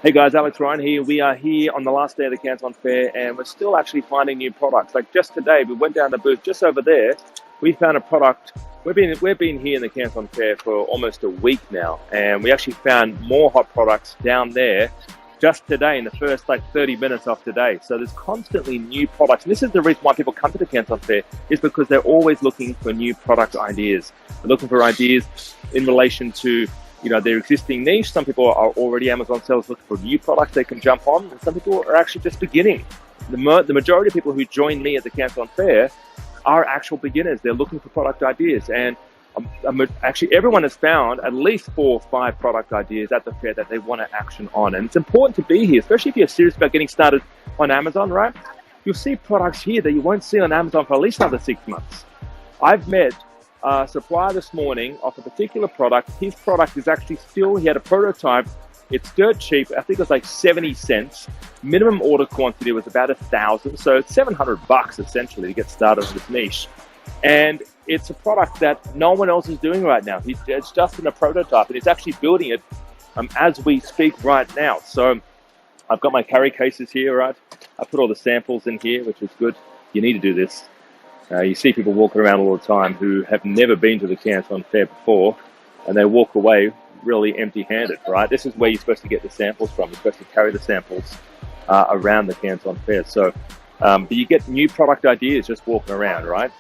Hey guys, Alex Ryan here. We are here on the last day of the Canton Fair and we're still actually finding new products. Like just today, we went down the booth just over there. We found a product. We've been here in the Canton Fair for almost a week now, and we actually found more hot products down there just today in the first 30 minutes of today. So there's constantly new products. And this is the reason why people come to the Canton Fair, is because they're always looking for new product ideas. They're looking for ideas in relation to their existing niche. Some people are already Amazon sellers looking for new products they can jump on, and some people are actually just beginning. The majority of people who join me at the Canton Fair are actual beginners. They're looking for product ideas, and actually everyone has found at least 4 or 5 product ideas at the fair that they want to action on. And it's important to be here, especially if you're serious about getting started on Amazon, right? You'll see products here that you won't see on Amazon for at least another 6 months. I've met a supplier this morning of a particular product. His product is actually he had a prototype. It's dirt cheap. I think it was like 70 cents. Minimum order quantity was about 1,000. So it's $700 essentially to get started in this niche. And it's a product that no one else is doing right now. It's just in a prototype, and he's actually building it as we speak right now. So I've got my carry cases here, right? I put all the samples in here, which is good. You need to do this. You see people walking around all the time who have never been to the Canton Fair before, and they walk away really empty-handed, right? This is where you're supposed to get the samples from. You're supposed to carry the samples around the Canton Fair. So, but you get new product ideas just walking around, right?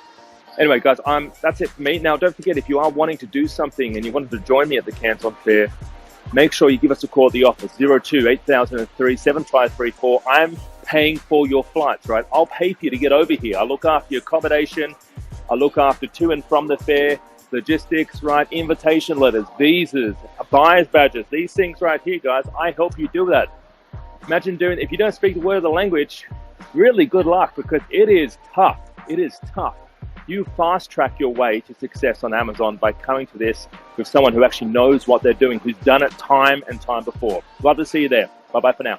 Anyway, guys, that's it for me. Now, don't forget, if you are wanting to do something and you wanted to join me at the Canton Fair, make sure you give us a call at the office, 02-8003-7534. I'm paying for your flights, right? I'll pay for you to get over here. I look after your accommodation. I look after to and from the fair, logistics, right? Invitation letters, visas, buyer's badges, these things right here, guys. I help you do that. Imagine if you don't speak the word of the language, really good luck, because it is tough. It is tough. You fast track your way to success on Amazon by coming to this with someone who actually knows what they're doing, who's done it time and time before. Love to see you there. Bye-bye for now.